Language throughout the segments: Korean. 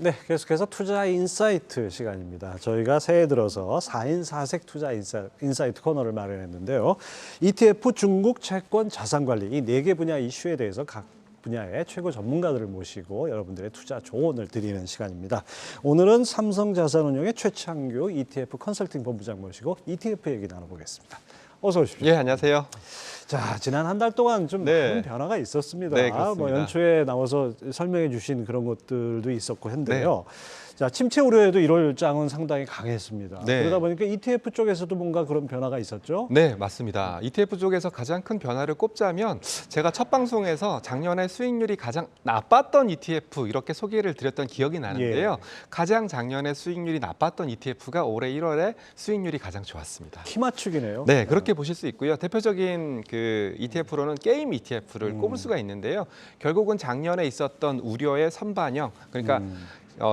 네, 계속해서 투자 인사이트 시간입니다. 저희가 새해 들어서 4인 4색 투자 인사이트 코너를 마련했는데요. ETF, 중국, 채권, 자산관리 이 4개 분야 이슈에 대해서 각 분야의 최고 전문가들을 모시고 여러분들의 투자 조언을 드리는 시간입니다. 오늘은 삼성자산운용의 최창규 ETF 컨설팅 본부장 모시고 ETF 얘기 나눠보겠습니다. 어서 오십시오. 예, 안녕하세요. 자, 지난 한 달 동안 좀 많은 변화가 있었습니다. 네, 그렇습니다. 뭐 연초에 나와서 설명해 주신 그런 것들도 있었고 했는데요. 자, 침체 우려에도 1월 장은 상당히 강했습니다. 네. 그러다 보니까 ETF 쪽에서도 뭔가 그런 변화가 있었죠? 네, 맞습니다. ETF 쪽에서 가장 큰 변화를 꼽자면 제가 첫 방송에서 작년에 수익률이 가장 나빴던 ETF 이렇게 소개를 드렸던 기억이 나는데요. 가장 작년에 수익률이 나빴던 ETF가 올해 1월에 수익률이 가장 좋았습니다. 키 맞추기네요. 네, 그렇게 보실 수 있고요. 대표적인 그 ETF로는 게임 ETF를 꼽을 수가 있는데요. 결국은 작년에 있었던 우려의 선반영, 그러니까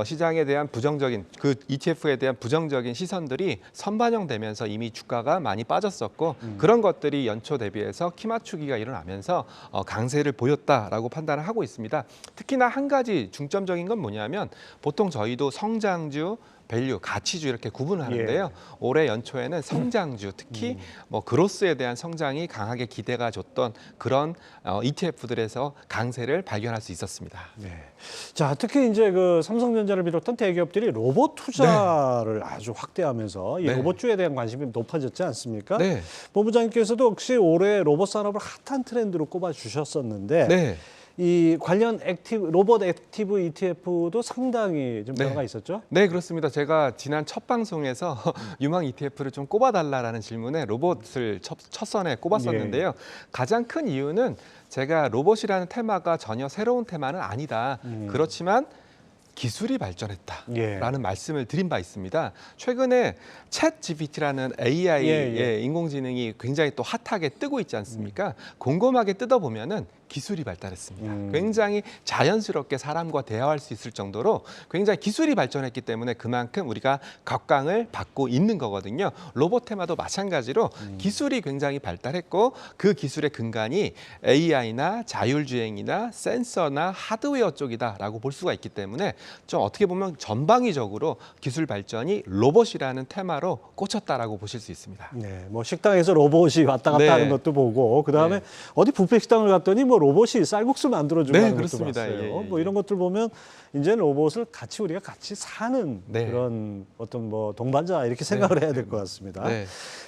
시장에 대한 부정적인 그 ETF에 대한 부정적인 시선들이 선반영되면서 이미 주가가 많이 빠졌었고 그런 것들이 연초 대비해서 키 맞추기가 일어나면서 강세를 보였다라고 판단을 하고 있습니다. 특히나 한 가지 중점적인 건 뭐냐면 보통 저희도 성장주, 밸류, 가치주 이렇게 구분하는데요. 올해 연초에는 성장주, 특히 뭐 그로스에 대한 성장이 강하게 기대가 줬던 그런 ETF들에서 강세를 발견할 수 있었습니다. 네. 자, 특히 이제 그 삼성전자를 비롯한 대기업들이 로봇 투자를 아주 확대하면서 이 로봇주에 대한 관심이 높아졌지 않습니까? 네. 본부장님께서도 혹시 올해 로봇 산업을 핫한 트렌드로 꼽아 주셨었는데 네. 이 관련 로봇 액티브 ETF도 상당히 좀 변화가 있었죠? 네, 그렇습니다. 제가 지난 첫 방송에서 유망 ETF를 좀 꼽아달라는 질문에 로봇을 첫 선에 꼽았었는데요. 가장 큰 이유는 제가 로봇이라는 테마가 전혀 새로운 테마는 아니다. 그렇지만 기술이 발전했다라는 말씀을 드린 바 있습니다. 최근에 챗 GPT라는 AI의 인공지능이 굉장히 또 핫하게 뜨고 있지 않습니까? 곰곰하게 뜯어보면은 기술이 발달했습니다. 굉장히 자연스럽게 사람과 대화할 수 있을 정도로 굉장히 기술이 발전했기 때문에 그만큼 우리가 각광을 받고 있는 거거든요. 로봇 테마도 마찬가지로 기술이 굉장히 발달했고 그 기술의 근간이 AI나 자율주행이나 센서나 하드웨어 쪽이다라고 볼 수가 있기 때문에 좀 어떻게 보면 전방위적으로 기술 발전이 로봇이라는 테마로 꽂혔다라고 보실 수 있습니다. 네, 뭐 식당에서 로봇이 왔다 갔다 하는 것도 보고 그다음에 어디 뷔페 식당을 갔더니 뭐 로봇이 쌀국수 만들어주고 하는 것도 봤어요. 뭐 이런 것들 보면 이제는 로봇을 우리가 같이 사는 그런 어떤 뭐 동반자 이렇게 생각을 해야 될 것 같습니다.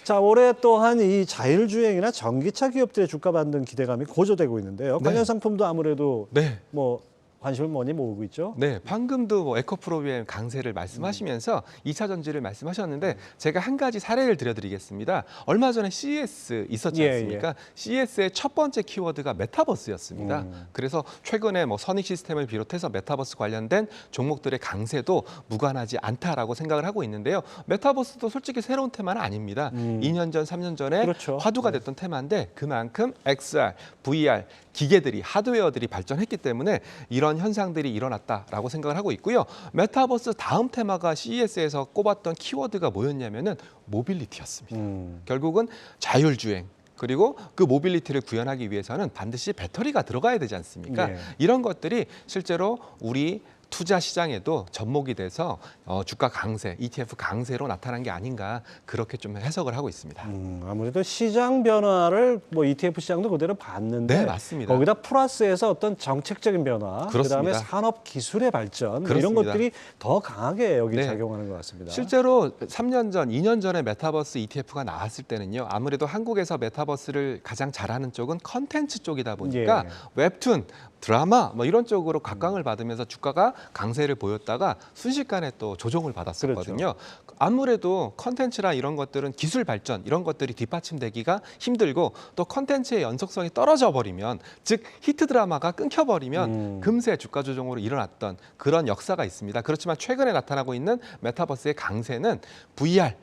자, 올해 또한 이 자율주행이나 전기차 기업들의 주가 반등 기대감이 고조되고 있는데요. 관련 상품도 아무래도 뭐 관심을 많이 모으고 있죠. 네, 방금도 뭐 에코프로비엠 강세를 말씀하시면서 2차 전지를 말씀하셨는데 제가 한 가지 사례를 들려드리겠습니다. 얼마 전에 CES 있었지 않습니까? CES의 첫 번째 키워드가 메타버스였습니다. 그래서 최근에 뭐 선익 시스템을 비롯해서 메타버스 관련된 종목들의 강세도 무관하지 않다라고 생각을 하고 있는데요. 메타버스도 솔직히 새로운 테마는 아닙니다. 2년 전, 3년 전에 화두가 됐던 테마인데 그만큼 XR, VR, 기계들이, 하드웨어들이 발전했기 때문에 이런 현상들이 일어났다라고 생각을 하고 있고요. 메타버스 다음 테마가 CES에서 꼽았던 키워드가 뭐였냐면은 모빌리티였습니다. 결국은 자율주행, 그리고 그 모빌리티를 구현하기 위해서는 반드시 배터리가 들어가야 되지 않습니까? 이런 것들이 실제로 우리 투자 시장에도 접목이 돼서 주가 강세, ETF 강세로 나타난 게 아닌가 그렇게 좀 해석을 하고 있습니다. 아무래도 시장 변화를 뭐 ETF 시장도 그대로 봤는데 맞습니다. 거기다 플러스해서 어떤 정책적인 변화, 그다음에 산업 기술의 발전 이런 것들이 더 강하게 여기 작용하는 것 같습니다. 실제로 3년 전, 2년 전에 메타버스 ETF가 나왔을 때는요. 아무래도 한국에서 메타버스를 가장 잘하는 쪽은 컨텐츠 쪽이다 보니까 웹툰, 드라마 뭐 이런 쪽으로 각광을 받으면서 주가가 강세를 보였다가 순식간에 또 조정을 받았었거든요. 아무래도 컨텐츠나 이런 것들은 기술 발전 이런 것들이 뒷받침되기가 힘들고 또 컨텐츠의 연속성이 떨어져 버리면 즉 히트 드라마가 끊겨버리면 금세 주가 조정으로 일어났던 그런 역사가 있습니다. 그렇지만 최근에 나타나고 있는 메타버스의 강세는 VR,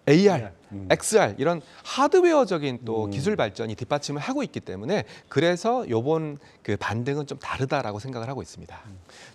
AR XR 이런 하드웨어적인 또 기술 발전이 뒷받침을 하고 있기 때문에 그래서 요번 그 반등은 좀 다르다라고 생각을 하고 있습니다.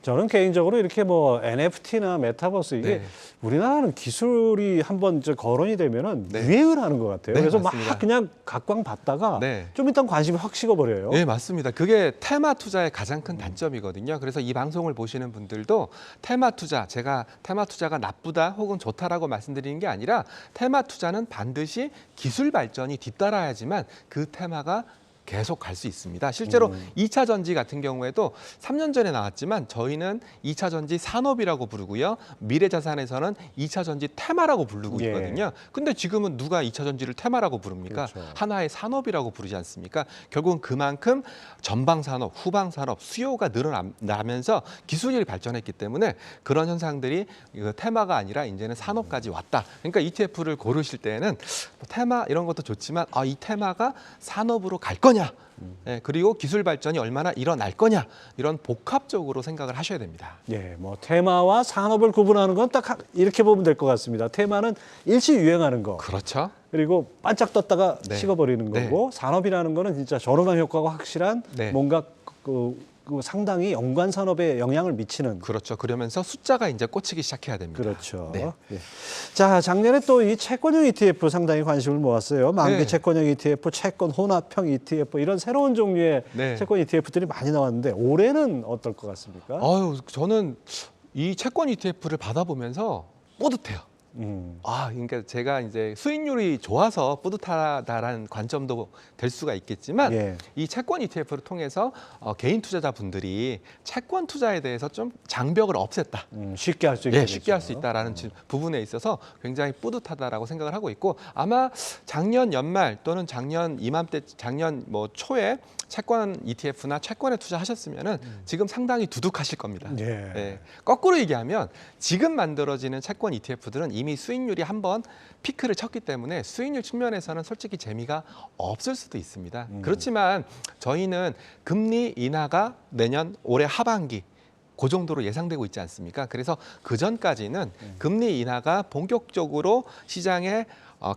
저는 개인적으로 이렇게 뭐 NFT나 메타버스 이게 네. 우리나라는 기술이 한번 이제 거론이 되면은 네. 유행을 하는 것 같아요. 네, 그래서 맞습니다. 막 그냥 각광 받다가 네. 좀 일단 관심이 확 식어버려요. 네, 맞습니다. 그게 테마 투자의 가장 큰 단점이거든요. 그래서 이 방송을 보시는 분들도 테마 투자, 제가 테마 투자가 나쁘다 혹은 좋다라고 말씀드리는 게 아니라 테마 투자는 반드시 기술 발전이 뒤따라야지만 그 테마가 계속 갈 수 있습니다. 실제로 2차 전지 같은 경우에도 3년 전에 나왔지만 저희는 2차 전지 산업이라고 부르고요. 미래자산에서는 2차 전지 테마라고 부르고 예. 있거든요. 근데 지금은 누가 2차 전지를 테마라고 부릅니까? 그렇죠. 하나의 산업이라고 부르지 않습니까? 결국은 그만큼 전방 산업, 후방 산업 수요가 늘어나면서 기술이 발전했기 때문에 그런 현상들이 테마가 아니라 이제는 산업까지 왔다. 그러니까 ETF를 고르실 때에는 테마 이런 것도 좋지만 이 테마가 산업으로 갈 거냐? 예, 그리고 기술 발전이 얼마나 일어날 거냐? 이런 복합적으로 생각을 하셔야 됩니다. 예, 뭐 테마와 산업을 구분하는 건 딱 이렇게 보면 될 것 같습니다. 테마는 일시 유행하는 거. 그렇죠. 그리고 반짝 떴다가 네. 식어버리는 네. 거고 산업이라는 거는 진짜 저렴한 효과가 확실한 네. 뭔가 그 상당히 연관 산업에 영향을 미치는 그렇죠. 그러면서 숫자가 이제 꽂히기 시작해야 됩니다. 그렇죠. 네. 예. 자, 작년에 또 이 채권형 ETF 상당히 관심을 모았어요. 만기 네. 채권형 ETF, 채권 혼합형 ETF 이런 새로운 종류의 네. 채권 ETF들이 많이 나왔는데 올해는 어떨 것 같습니까? 저는 이 채권 ETF를 받아보면서 뿌듯해요. 그러니까 제가 이제 수익률이 좋아서 뿌듯하다라는 관점도 될 수가 있겠지만 예. 이 채권 ETF를 통해서 개인 투자자분들이 채권 투자에 대해서 좀 장벽을 없앴다. 쉽게 할 수 있게 쉽게 할 수 있다라는 부분에 있어서 굉장히 뿌듯하다라고 생각을 하고 있고 아마 작년 연말 또는 작년 이맘때 작년 뭐 초에 채권 ETF나 채권에 투자하셨으면은 지금 상당히 두둑하실 겁니다. 예. 예. 거꾸로 얘기하면 지금 만들어지는 채권 ETF들은 이미 수익률이 한번 피크를 쳤기 때문에 수익률 측면에서는 솔직히 재미가 없을 수도 있습니다. 그렇지만 저희는 금리 인하가 내년 올해 하반기 그 정도로 예상되고 있지 않습니까? 그래서 그 전까지는 금리 인하가 본격적으로 시장에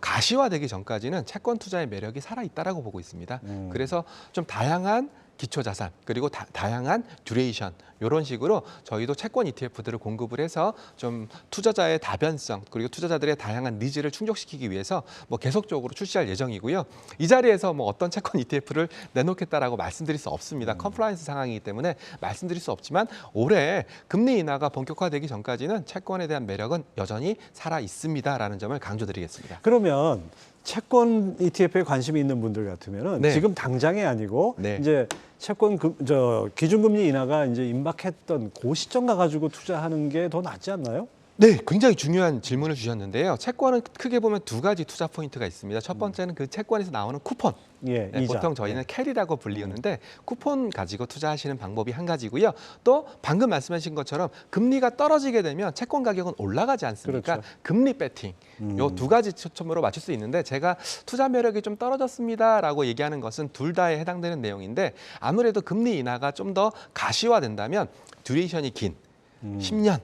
가시화되기 전까지는 채권 투자의 매력이 살아있다라고 보고 있습니다. 그래서 좀 다양한 기초자산 그리고 다양한 듀레이션 이런 식으로 저희도 채권 ETF들을 공급을 해서 좀 투자자의 다변성 그리고 투자자들의 다양한 니즈를 충족시키기 위해서 뭐 계속적으로 출시할 예정이고요. 이 자리에서 뭐 어떤 채권 ETF를 내놓겠다라고 말씀드릴 수 없습니다. 컴플라이언스 상황이기 때문에 말씀드릴 수 없지만 올해 금리 인하가 본격화되기 전까지는 채권에 대한 매력은 여전히 살아 있습니다라는 점을 강조드리겠습니다. 그러면 채권 ETF에 관심이 있는 분들 같으면은 네. 지금 당장이 아니고 네. 이제 채권 기준금리 인하가 이제 임박했던 그 시점 가가지고 투자하는 게 더 낫지 않나요? 네, 굉장히 중요한 질문을 주셨는데요. 채권은 크게 보면 두 가지 투자 포인트가 있습니다. 첫 번째는 그 채권에서 나오는 쿠폰. 예, 네, 이자. 보통 저희는 캐리라고 불리는데 쿠폰 가지고 투자하시는 방법이 한 가지고요. 또 방금 말씀하신 것처럼 금리가 떨어지게 되면 채권 가격은 올라가지 않습니까? 그렇죠. 금리 배팅. 요 두 가지 초점으로 맞출 수 있는데 제가 투자 매력이 좀 떨어졌습니다라고 얘기하는 것은 둘 다에 해당되는 내용인데 아무래도 금리 인하가 좀 더 가시화된다면 듀레이션이 긴 10년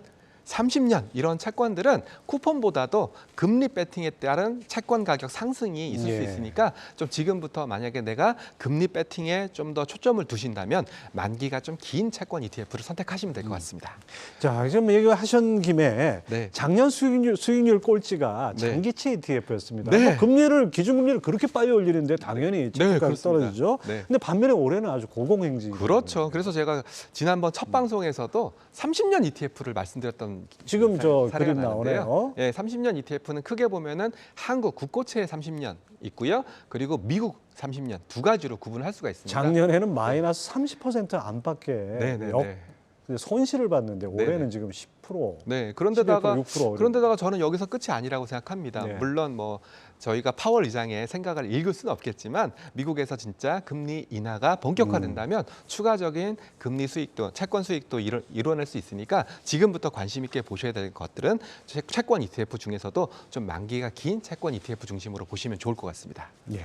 30년 이런 채권들은 쿠폰보다도 금리 배팅에 따른 채권 가격 상승이 있을 수 있으니까 좀 지금부터 만약에 내가 금리 배팅에 좀 더 초점을 두신다면 만기가 좀 긴 채권 ETF를 선택하시면 될 것 같습니다. 자, 지금 얘기하신 김에 네. 작년 수익률 꼴찌가 네. 장기채 ETF였습니다. 네. 기준금리를 그렇게 빨리 올리는데 당연히 채권가격이 그렇습니다. 떨어지죠. 네. 근데 반면에 올해는 아주 고공행진. 그렇죠. 그래서 제가 지난번 첫 방송에서도 30년 ETF를 말씀드렸던 지금 저 사례가 그림 나는데요. 나오네요. 예, 30년 ETF는 크게 보면은 한국 국고채 30년 있고요. 그리고 미국 30년 두 가지로 구분할 수가 있습니다. 작년에는 마이너스 30% 안팎의 네네네. 손실을 봤는데 올해는 네네. 지금 10%. 네, 그런데다가 6%. 그런데다가 저는 여기서 끝이 아니라고 생각합니다. 네. 물론 뭐 저희가 파월 의장의 생각을 읽을 수는 없겠지만 미국에서 진짜 금리 인하가 본격화된다면 추가적인 금리 수익도 채권 수익도 이뤄낼 수 있으니까 지금부터 관심 있게 보셔야 될 것들은 채권 ETF 중에서도 좀 만기가 긴 채권 ETF 중심으로 보시면 좋을 것 같습니다. 예.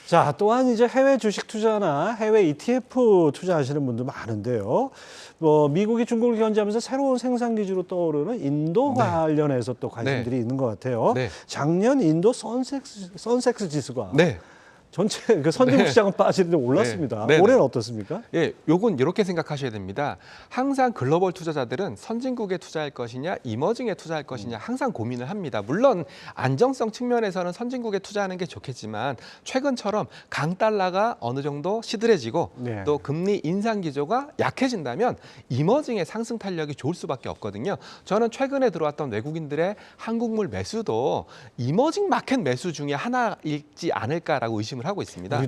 자, 또한 이제 해외 주식 투자나 해외 ETF 투자하시는 분들 많은데요. 뭐 미국이 중국을 견제하면서 새로운 생산 기지로 떠오르는 인도 관련해서 또 관심들이 있는 것 같아요. 네. 작년 인도 선스 선섹스 지수가 네. 전체 그 선진국 시장은 빠지는데 올랐습니다. 네. 올해는 어떻습니까? 예, 요건 이렇게 생각하셔야 됩니다. 항상 글로벌 투자자들은 선진국에 투자할 것이냐, 이머징에 투자할 것이냐 항상 고민을 합니다. 물론 안정성 측면에서는 선진국에 투자하는 게 좋겠지만 최근처럼 강달러가 어느 정도 시들해지고 네. 또 금리 인상 기조가 약해진다면 이머징의 상승 탄력이 좋을 수밖에 없거든요. 저는 최근에 들어왔던 외국인들의 한국물 매수도 이머징 마켓 매수 중에 하나일지 않을까라고 의심을 하고 있습니다.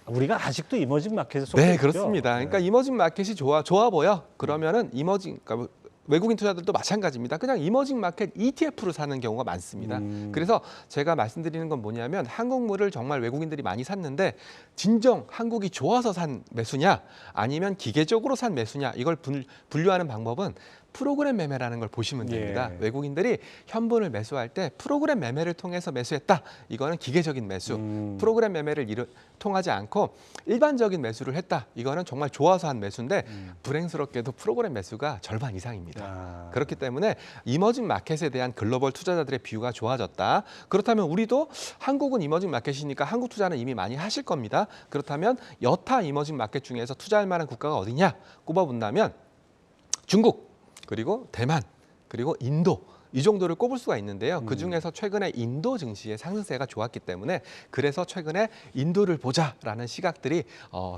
우리가 아직도 이머징 마켓에 속해 있죠. 네, 그렇습니다. 그러니까 이머징 마켓이 좋아 보여. 그러면은 그러니까 외국인 투자들도 마찬가지입니다. 그냥 이머징 마켓 ETF로 사는 경우가 많습니다. 그래서 제가 말씀드리는 건 뭐냐면 한국물을 정말 외국인들이 많이 샀는데 진정 한국이 좋아서 산 매수냐 아니면 기계적으로 산 매수냐 이걸 분류하는 방법은 프로그램 매매라는 걸 보시면 됩니다. 예. 외국인들이 현분을 매수할 때 프로그램 매매를 통해서 매수했다. 이거는 기계적인 매수. 프로그램 매매를 통하지 않고 일반적인 매수를 했다. 이거는 정말 좋아서 한 매수인데 불행스럽게도 프로그램 매수가 절반 이상입니다. 그렇기 때문에 이머징 마켓에 대한 글로벌 투자자들의 비유가 좋아졌다. 그렇다면 우리도 한국은 이머징 마켓이니까 한국 투자는 이미 많이 하실 겁니다. 그렇다면 여타 이머징 마켓 중에서 투자할 만한 국가가 어디냐 꼽아본다면 중국, 그리고 대만, 그리고 인도 이 정도를 꼽을 수가 있는데요. 그중에서 최근에 인도 증시의 상승세가 좋았기 때문에 그래서 최근에 인도를 보자라는 시각들이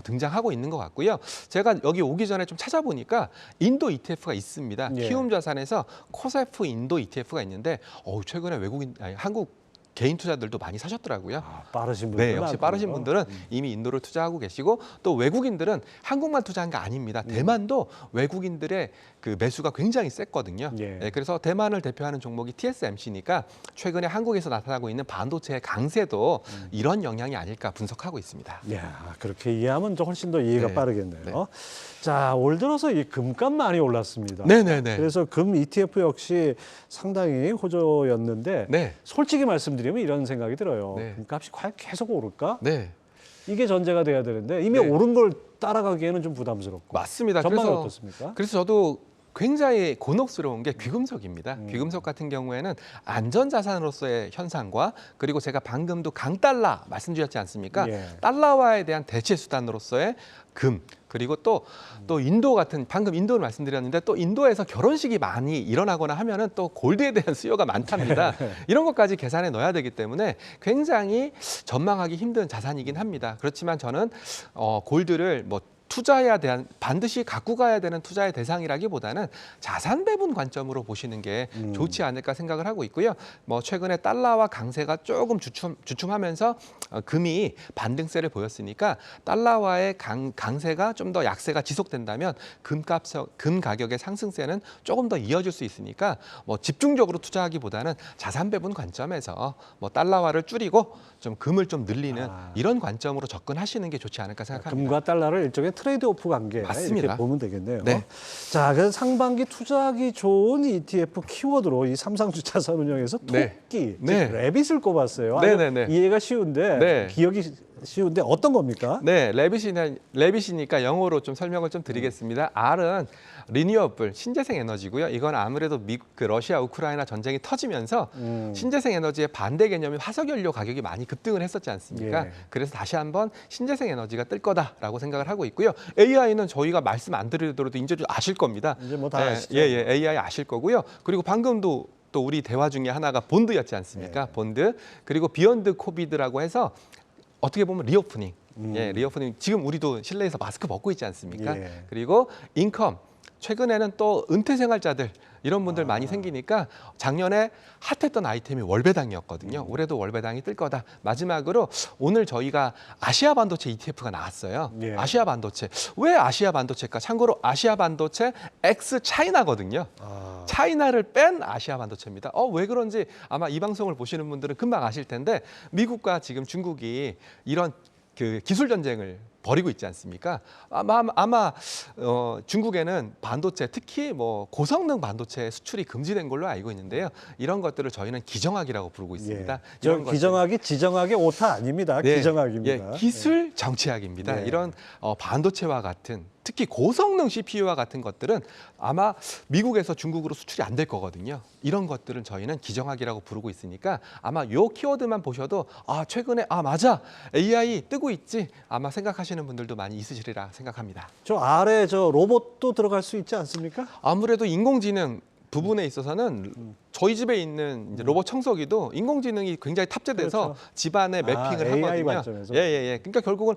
등장하고 있는 것 같고요. 제가 여기 오기 전에 좀 찾아보니까 인도 ETF가 있습니다. 예. 키움자산에서 코세프 인도 ETF가 있는데 최근에 한국 개인 투자들도 많이 사셨더라고요. 빠르신 분들. 네, 역시 빠르신 분들은 이미 인도를 투자하고 계시고 또 외국인들은 한국만 투자한 게 아닙니다. 대만도 외국인들의 그 매수가 굉장히 셌거든요. 예. 네, 그래서 대만을 대표하는 종목이 TSMC니까 최근에 한국에서 나타나고 있는 반도체의 강세도 이런 영향이 아닐까 분석하고 있습니다. 야, 그렇게 이해하면 좀 훨씬 더 이해가 네. 빠르겠네요. 네. 자, 올 들어서 이 금값 많이 올랐습니다. 네네네. 그래서 금 ETF 역시 상당히 호조였는데 네. 솔직히 말씀드리면 이런 생각이 들어요. 네. 금값이 과연 계속 오를까? 네. 이게 전제가 돼야 되는데 이미 네. 오른 걸 따라가기에는 좀 부담스럽고. 맞습니다. 전망은 어떻습니까? 그래서 저도 굉장히 곤혹스러운 게 귀금속입니다. 귀금속 같은 경우에는 안전자산으로서의 현상과 그리고 제가 방금도 강달러 말씀드렸지 않습니까? 예. 달러화에 대한 대체 수단으로서의 금 그리고 또 인도 같은 방금 인도를 말씀드렸는데 또 인도에서 결혼식이 많이 일어나거나 하면은 또 골드에 대한 수요가 많답니다. 이런 것까지 계산에 넣어야 되기 때문에 굉장히 전망하기 힘든 자산이긴 합니다. 그렇지만 저는 골드를 반드시 갖고 가야 되는 투자의 대상이라기보다는 자산 배분 관점으로 보시는 게 좋지 않을까 생각을 하고 있고요. 최근에 달러와 강세가 조금 주춤하면서 금이 반등세를 보였으니까 달러와의 강세가 좀 더 약세가 지속된다면 금 가격의 상승세는 조금 더 이어질 수 있으니까 집중적으로 투자하기보다는 자산 배분 관점에서 달러화를 줄이고 좀 금을 좀 늘리는 이런 관점으로 접근하시는 게 좋지 않을까 생각합니다. 금과 달러를 일종의 트레이드오프 관계 맞습니다. 이렇게 보면 되겠네요. 네. 자, 그래서 상반기 투자하기 좋은 ETF 키워드로 이 삼상주 자산운용에서 네. 토끼, 네. 즉 레빗을 꼽았어요. 네, 아주 네, 네. 이해가 쉬운데 네. 기억이 쉬운데 어떤 겁니까? 네, 레빗이니까 영어로 좀 설명을 좀 드리겠습니다. R은 리뉴어블, 신재생 에너지고요. 이건 아무래도 러시아 우크라이나 전쟁이 터지면서 신재생 에너지의 반대 개념인 화석연료 가격이 많이 급등을 했었지 않습니까? 예. 그래서 다시 한번 신재생 에너지가 뜰 거다라고 생각을 하고 있고요. AI는 저희가 말씀 안 드리더라도 이제 아실 겁니다. 이제 다 아시죠? 예, AI 아실 거고요. 그리고 방금도 또 우리 대화 중에 하나가 본드였지 않습니까? 예. 본드. 그리고 비욘드 코비드라고 해서 어떻게 보면 리오프닝. 예, 리오프닝. 지금 우리도 실내에서 마스크 벗고 있지 않습니까? 예. 그리고 인컴. 최근에는 또 은퇴 생활자들 이런 분들 많이 생기니까 작년에 핫했던 아이템이 월배당이었거든요. 올해도 월배당이 뜰 거다. 마지막으로 오늘 저희가 아시아 반도체 ETF가 나왔어요. 예. 아시아 반도체. 왜 아시아 반도체일까? 참고로 아시아 반도체 X 차이나거든요. 차이나를 뺀 아시아 반도체입니다. 왜 그런지 아마 이 방송을 보시는 분들은 금방 아실 텐데 미국과 지금 중국이 이런 그 기술 전쟁을 벌이고 있지 않습니까? 아마 중국에는 반도체, 특히 뭐 고성능 반도체 수출이 금지된 걸로 알고 있는데요. 이런 것들을 저희는 기정학이라고 부르고 있습니다. 예. 저 기정학이 지정학의 오타 아닙니다. 네, 기정학입니다. 예, 기술 정치학입니다. 네. 이런 반도체와 같은 특히 고성능 CPU와 같은 것들은 아마 미국에서 중국으로 수출이 안 될 거거든요. 이런 것들은 저희는 기정학이라고 부르고 있으니까 아마 요 키워드만 보셔도 최근에 맞아 AI 뜨고 있지 아마 생각하시는 분들도 많이 있으시리라 생각합니다. 저 아래 저 로봇도 들어갈 수 있지 않습니까? 아무래도 인공지능 부분에 있어서는 저희 집에 있는 이제 로봇 청소기도 인공지능이 굉장히 탑재돼서 그렇죠. 집안에 매핑을 AI 하거든요. 관점에서. 예. 그러니까 결국은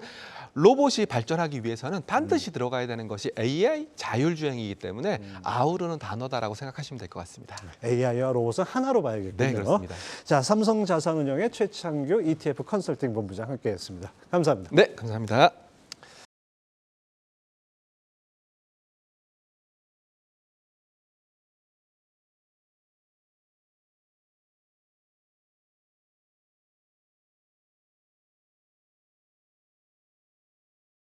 로봇이 발전하기 위해서는 반드시 들어가야 되는 것이 AI 자율주행이기 때문에 아우르는 단어다라고 생각하시면 될 것 같습니다. AI와 로봇은 하나로 봐야겠군요. 네, 그렇습니다. 자, 삼성자산운용의 최창규 ETF 컨설팅 본부장 함께했습니다. 감사합니다. 네, 감사합니다.